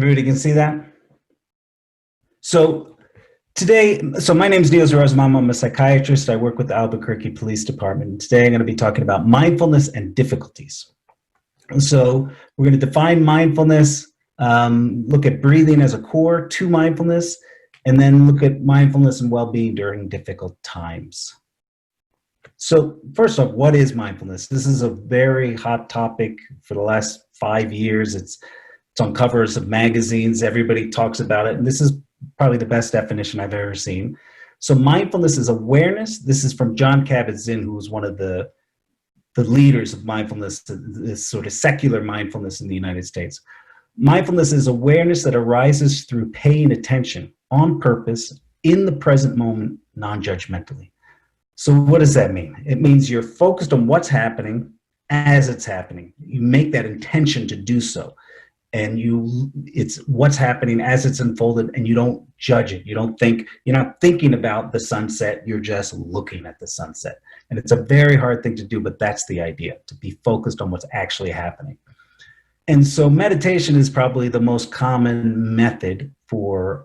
Everybody can see that? So my name is Nils Rosenbaum. I'm a psychiatrist. I work with the Albuquerque Police Department. Today I'm going to be talking about mindfulness and difficulties. So we're going to define mindfulness, look at breathing as a core to mindfulness, and then look at mindfulness and well-being during difficult times. So first off, what is mindfulness? This is a very hot topic for the last 5 years. It's on covers of magazines. Everybody talks about it. And this is probably the best definition I've ever seen. So mindfulness is awareness. This is from Jon Kabat-Zinn, who was one of the leaders of mindfulness, this sort of secular mindfulness in the United States. Mindfulness is awareness that arises through paying attention on purpose in the present moment, non-judgmentally. So what does that mean? It means you're focused on what's happening as it's happening. You make that intention to do so. And it's what's happening as it's unfolded, and you don't judge it. You're not thinking about the sunset, you're just looking at the sunset. And it's a very hard thing to do, but that's the idea, to be focused on what's actually happening. And so meditation is probably the most common method for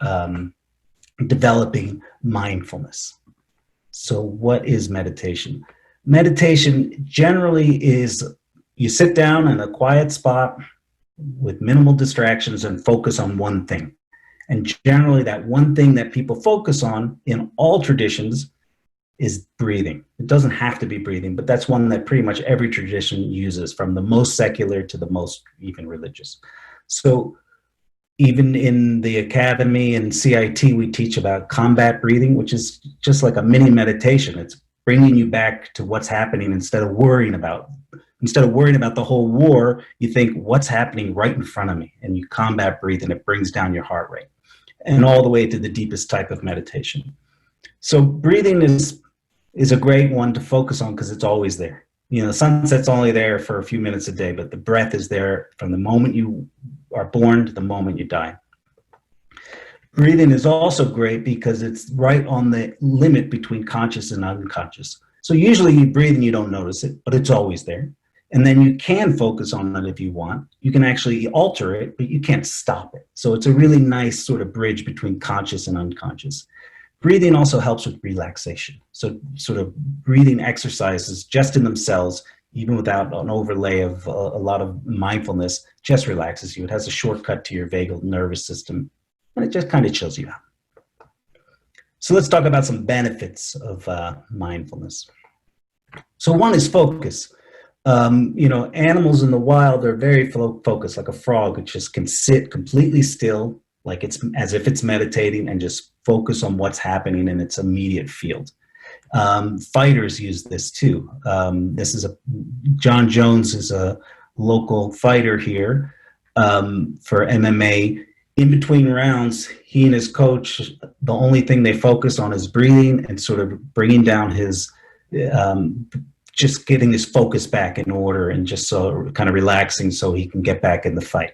developing mindfulness. So what is meditation? Meditation generally is you sit down in a quiet spot with minimal distractions and focus on one thing. And generally that one thing that people focus on in all traditions is breathing. It doesn't have to be breathing, but that's one that pretty much every tradition uses, from the most secular to the most even religious. So even in the academy and CIT, we teach about combat breathing, which is just like a mini meditation. It's bringing you back to what's happening instead of worrying about the whole war. You think, what's happening right in front of me? And you combat breathe, and it brings down your heart rate, and all the way to the deepest type of meditation. So breathing is a great one to focus on because it's always there. You know, the sunset's only there for a few minutes a day, but the breath is there from the moment you are born to the moment you die. Breathing is also great because it's right on the limit between conscious and unconscious. So usually you breathe and you don't notice it, but it's always there. And then you can focus on it if you want. You can actually alter it, but you can't stop it. So it's a really nice sort of bridge between conscious and unconscious. Breathing also helps with relaxation. So sort of breathing exercises just in themselves, even without an overlay of a lot of mindfulness, just relaxes you. It has a shortcut to your vagal nervous system, and it just kind of chills you out. So let's talk about some benefits of mindfulness. So one is focus. Animals in the wild are very focused, like a frog. It just can sit completely still, like it's as if it's meditating, and just focus on what's happening in its immediate field. Fighters use this too. John Jones is a local fighter here for MMA. In between rounds, he and his coach, the only thing they focus on is breathing and sort of bringing down his, just getting his focus back in order, and just so kind of relaxing so he can get back in the fight.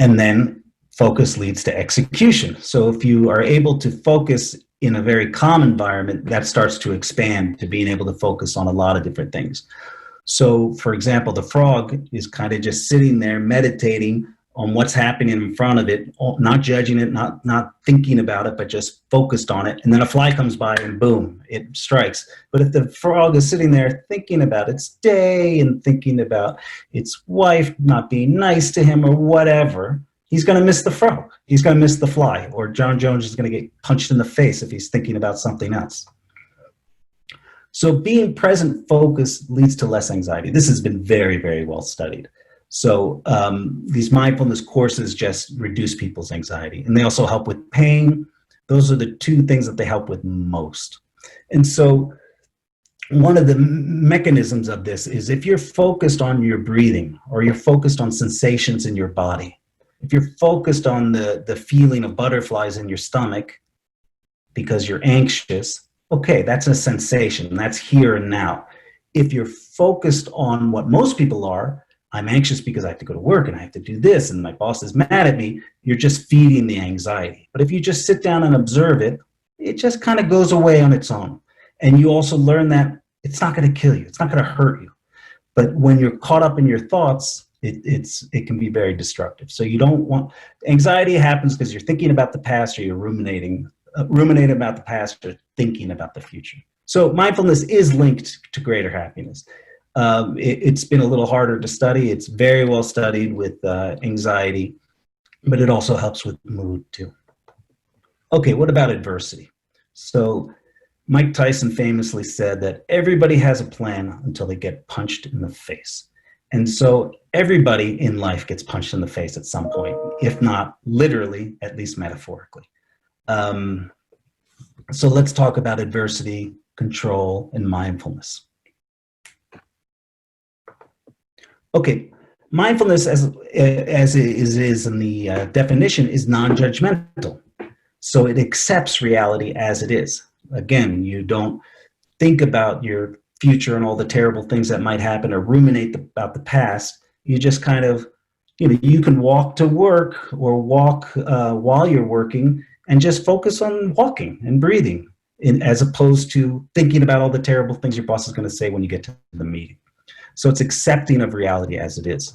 And then focus leads to execution. So if you are able to focus in a very calm environment, that starts to expand to being able to focus on a lot of different things. So for example, the frog is kind of just sitting there meditating on what's happening in front of it, not judging it, not thinking about it, but just focused on it. And then a fly comes by and boom, it strikes. But if the frog is sitting there thinking about its day and thinking about its wife not being nice to him or whatever, he's going to miss the frog. He's going to miss the fly, or John Jones is going to get punched in the face if he's thinking about something else. So being present focused leads to less anxiety. This has been very, very well studied. So these mindfulness courses just reduce people's anxiety, and they also help with pain. Those are the two things that they help with most. And so one of the mechanisms of this is if you're focused on your breathing, or you're focused on sensations in your body, if you're focused on the feeling of butterflies in your stomach because you're anxious, okay, that's a sensation. That's here and now. If you're focused on what most people are, I'm anxious because I have to go to work and I have to do this and my boss is mad at me, you're just feeding the anxiety. But if you just sit down and observe it, it just kind of goes away on its own. And you also learn that it's not going to kill you. It's not going to hurt you. But when you're caught up in your thoughts, It can be very destructive. So you don't want, anxiety happens because you're thinking about the past, or you're ruminating about the past, or thinking about the future. So mindfulness is linked to greater happiness. It's been a little harder to study. It's very well studied with anxiety, but it also helps with mood too. Okay, what about adversity? So Mike Tyson famously said that everybody has a plan until they get punched in the face. And so everybody in life gets punched in the face at some point, if not literally, at least metaphorically. So let's talk about adversity, control, and mindfulness. Okay, mindfulness, as it is in the definition, is non-judgmental. So it accepts reality as it is. Again, you don't think about your future and all the terrible things that might happen, or ruminate about the past. You just kind of, you can walk to work, or walk while you're working, and just focus on walking and breathing, as opposed to thinking about all the terrible things your boss is going to say when you get to the meeting. So it's accepting of reality as it is.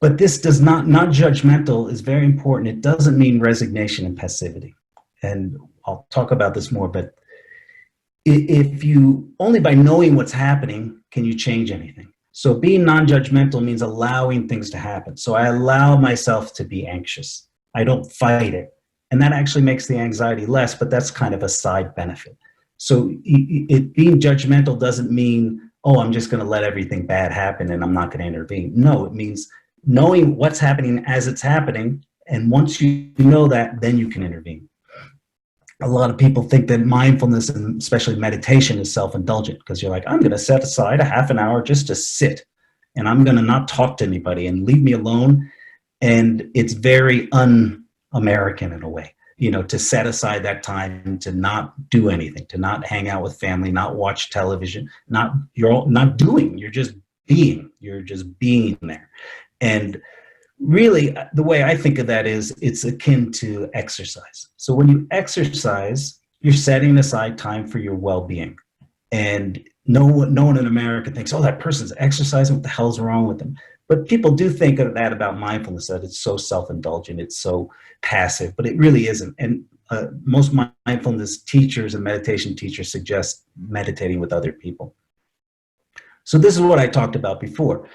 But this does not judgmental is very important. It doesn't mean resignation and passivity. And I'll talk about this more, but if you, only by knowing what's happening can you change anything. So being non-judgmental means allowing things to happen. So I allow myself to be anxious. I don't fight it. And that actually makes the anxiety less, but that's kind of a side benefit. So being judgmental doesn't mean, oh, I'm just going to let everything bad happen and I'm not going to intervene. No, it means knowing what's happening as it's happening. And once you know that, then you can intervene. A lot of people think that mindfulness, and especially meditation, is self-indulgent, because you're like, I'm going to set aside a half an hour just to sit, and I'm going to not talk to anybody and leave me alone. And it's very un-American in a way, to set aside that time to not do anything, to not hang out with family, not watch television, you're not doing, you're just being there. And really, the way I think of that is it's akin to exercise. So when you exercise, you're setting aside time for your well-being. And no one in America thinks, oh, that person's exercising, what the hell's wrong with them? But people do think of that about mindfulness, that it's so self-indulgent, it's so passive, but it really isn't. And most mindfulness teachers and meditation teachers suggest meditating with other people. So this is what I talked about before.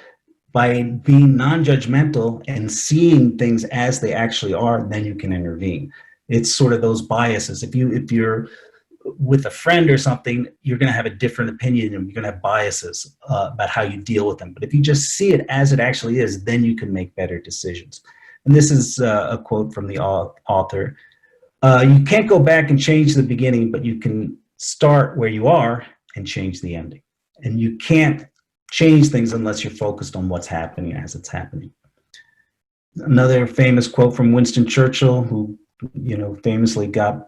By being non-judgmental and seeing things as they actually are, then you can intervene. It's sort of those biases. If you're with a friend or something, you're going to have a different opinion, and you're going to have biases about how you deal with them. But if you just see it as it actually is, then you can make better decisions. And this is a quote from the author. You can't go back and change the beginning, but you can start where you are and change the ending. And you can't change things unless you're focused on what's happening as it's happening. Another famous quote from Winston Churchill, who famously got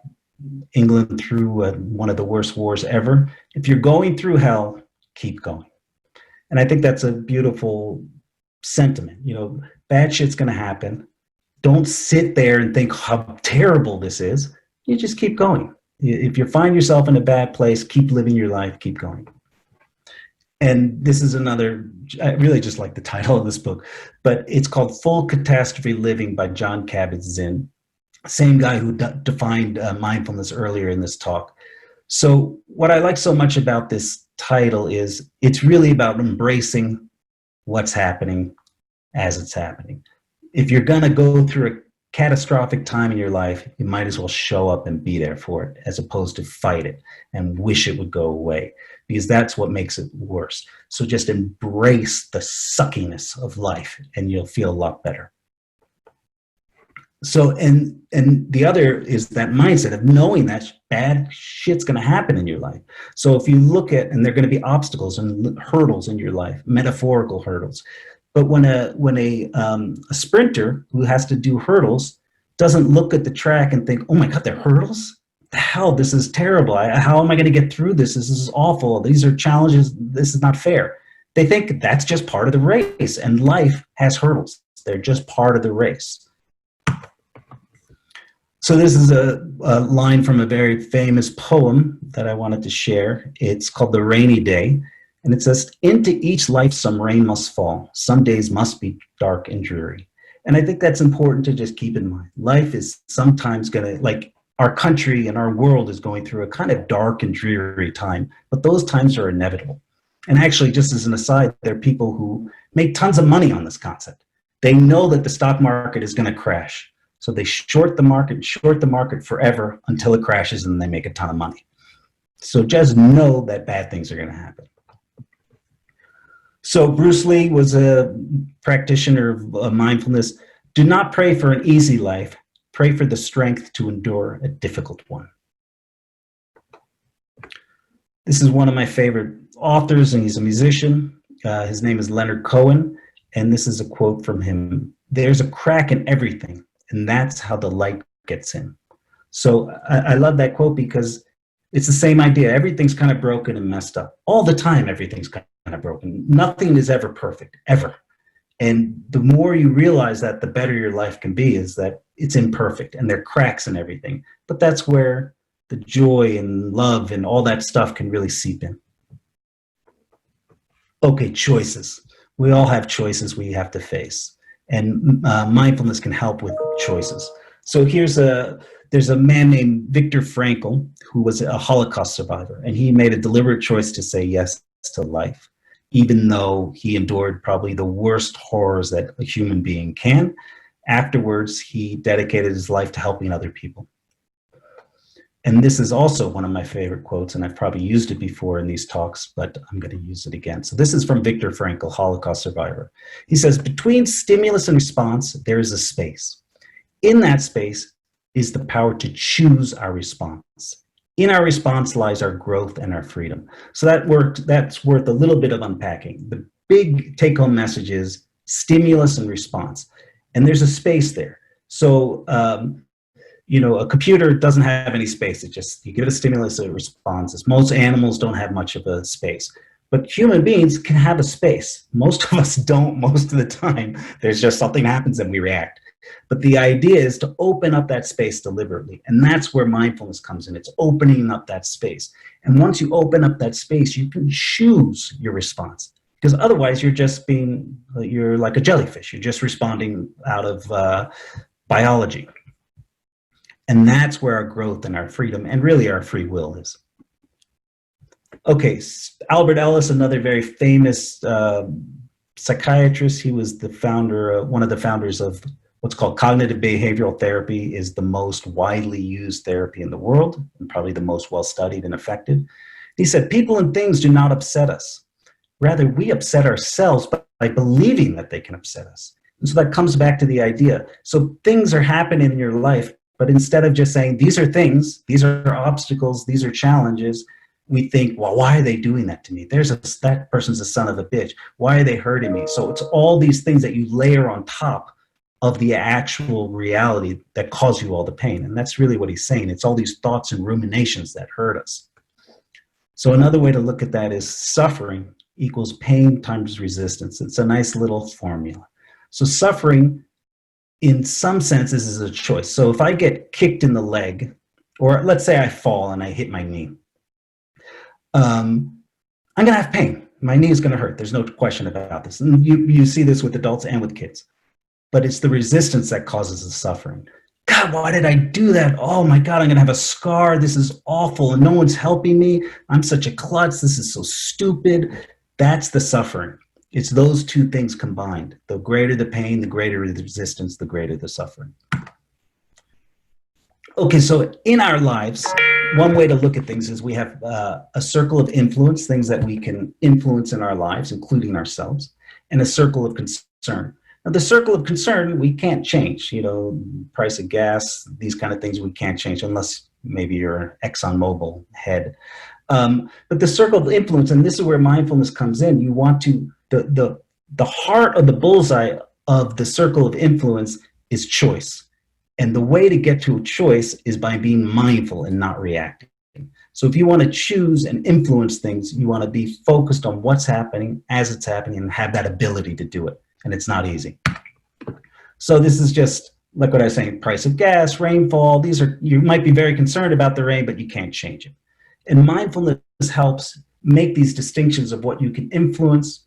England through one of the worst wars ever. If you're going through hell, keep going. And I think that's a beautiful sentiment. Bad shit's going to happen. Don't sit there and think how terrible this is. You just keep going. If you find yourself in a bad place, keep living your life, keep going. And this is another, I really just like the title of this book, but it's called Full Catastrophe Living by Jon Kabat-Zinn, same guy who defined mindfulness earlier in this talk. So what I like so much about this title is it's really about embracing what's happening as it's happening. If you're going to go through a catastrophic time in your life, you might as well show up and be there for it, as opposed to fight it and wish it would go away, because that's what makes it worse. So just embrace the suckiness of life and you'll feel a lot better. So, and the other is that mindset of knowing that bad shit's going to happen in your life. So if you look at, and there are going to be obstacles and hurdles in your life, metaphorical hurdles. But when a sprinter who has to do hurdles doesn't look at the track and think, oh my God, there are hurdles? The hell, this is terrible. How am I going to get through this? This is awful. These are challenges. This is not fair. They think that's just part of the race, and life has hurdles. They're just part of the race. So this is a line from a very famous poem that I wanted to share. It's called The Rainy Day. And it says, into each life some rain must fall. Some days must be dark and dreary. And I think that's important to just keep in mind. Life is sometimes going to, like our country and our world is going through a kind of dark and dreary time, but those times are inevitable. And actually, just as an aside, there are people who make tons of money on this concept. They know that the stock market is going to crash. So they short the market forever until it crashes and they make a ton of money. So just know that bad things are going to happen. So Bruce Lee was a practitioner of mindfulness. Do not pray for an easy life. Pray for the strength to endure a difficult one. This is one of my favorite authors, and he's a musician. His name is Leonard Cohen, and this is a quote from him. There's a crack in everything, and that's how the light gets in. So I love that quote because it's the same idea. Everything's kind of broken and messed up. All the time, everything's kind of broken. Nothing is ever perfect, ever. And the more you realize that, the better your life can be, is that it's imperfect and there are cracks in everything. But that's where the joy and love and all that stuff can really seep in. Okay, choices. We all have choices we have to face. And mindfulness can help with choices. So there's a man named Viktor Frankl who was a Holocaust survivor, and he made a deliberate choice to say yes to life, even though he endured probably the worst horrors that a human being can. Afterwards, he dedicated his life to helping other people. And this is also one of my favorite quotes, and I've probably used it before in these talks, but I'm going to use it again. So this is from Viktor Frankl, Holocaust survivor. He says, between stimulus and response, there is a space. In that space is the power to choose our response. In our response lies our growth and our freedom. So that's worth a little bit of unpacking. The big take-home message is stimulus and response. And there's a space there. So, a computer doesn't have any space. You give it a stimulus, it responds. Most animals don't have much of a space. But human beings can have a space. Most of us don't most of the time. There's just something happens and we react. But the idea is to open up that space deliberately. And that's where mindfulness comes in. It's opening up that space. And once you open up that space, you can choose your response. Because otherwise you're like a jellyfish. You're just responding out of biology. And that's where our growth and our freedom and really our free will is. Okay, Albert Ellis, another very famous psychiatrist. He was the founder, one of the founders of what's called cognitive behavioral therapy, is the most widely used therapy in the world and probably the most well-studied and effective. He said, people and things do not upset us. Rather, we upset ourselves by believing that they can upset us. And so that comes back to the idea. So things are happening in your life, but instead of just saying, these are things, these are obstacles, these are challenges, we think, well, why are they doing that to me? That person's a son of a bitch. Why are they hurting me? So it's all these things that you layer on top of the actual reality that cause you all the pain. And that's really what he's saying. It's all these thoughts and ruminations that hurt us. So another way to look at that is suffering equals pain times resistance. It's a nice little formula. So suffering, in some senses, is a choice. So if I get kicked in the leg, or let's say I fall and I hit my knee, I'm going to have pain. My knee is going to hurt. There's no question about this. And you see this with adults and with kids. But it's the resistance that causes the suffering. God, why did I do that? Oh my God, I'm going to have a scar. This is awful. And no one's helping me. I'm such a klutz. This is so stupid. That's the suffering. It's those two things combined. The greater the pain, the greater the resistance, the greater the suffering. Okay, so in our lives, one way to look at things is we have a circle of influence, things that we can influence in our lives, including ourselves, and a circle of concern. Now, the circle of concern, we can't change. Price of gas, these kind of things we can't change unless maybe you're an ExxonMobil head. But the circle of influence, and this is where mindfulness comes in, you want to, the heart of the bullseye of the circle of influence is choice. And the way to get to a choice is by being mindful and not reacting. So if you want to choose and influence things, you want to be focused on what's happening as it's happening and have that ability to do it. And it's not easy. So this is just like what I was saying, price of gas, rainfall. You might be very concerned about the rain, but you can't change it. And mindfulness helps make these distinctions of what you can influence,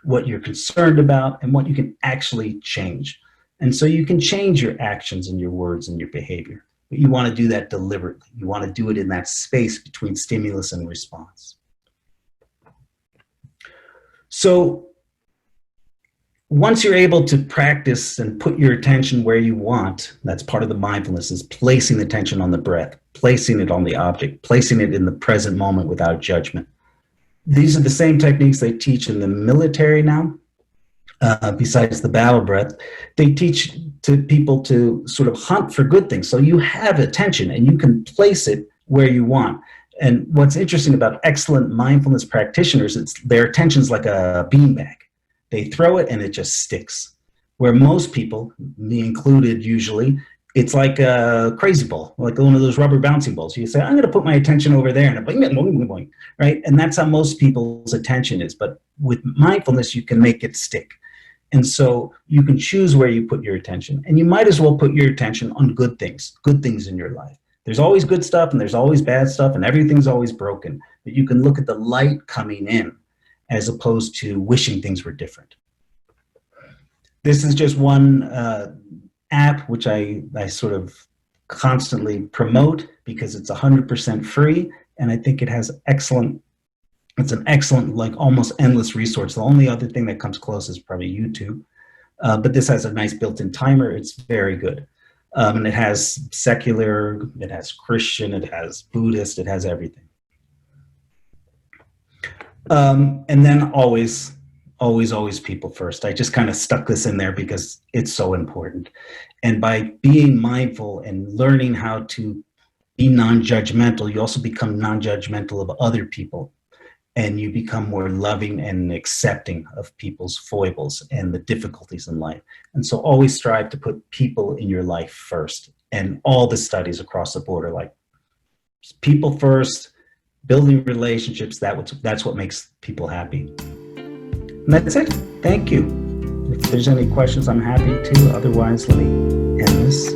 what you're concerned about, and what you can actually change. And so you can change your actions and your words and your behavior, but you want to do that deliberately. You want to do it in that space between stimulus and response. So once you're able to practice and put your attention where you want, that's part of the mindfulness, is placing attention on the breath, placing it on the object, placing it in the present moment without judgment. These are the same techniques they teach in the military now. Besides the battle breath, they teach to people to sort of hunt for good things. So you have attention and you can place it where you want. And what's interesting about excellent mindfulness practitioners, their attention's like a beanbag. They throw it and it just sticks. Where most people, me included usually, it's like a crazy ball, like one of those rubber bouncing balls. You say, I'm going to put my attention over there, and boing, boing, boing, boing, right? And that's how most people's attention is. But with mindfulness, you can make it stick. And so you can choose where you put your attention. And you might as well put your attention on good things in your life. There's always good stuff and there's always bad stuff and everything's always broken. But you can look at the light coming in as opposed to wishing things were different. This is just one app which I sort of constantly promote because it's 100% free. And I think it has it's an excellent, like almost endless resource. The only other thing that comes close is probably YouTube. But this has a nice built-in timer. It's very good. And it has secular, it has Christian, it has Buddhist, it has everything. And then always people first. I just kind of stuck this in there because it's so important. And by being mindful and learning how to be non-judgmental, you also become non-judgmental of other people. And you become more loving and accepting of people's foibles and the difficulties in life. And so always strive to put people in your life first. And all the studies across the board are like, people first, building relationships, that's what makes people happy. And that's it. Thank you. If there's any questions, I'm happy to. Otherwise, let me end this.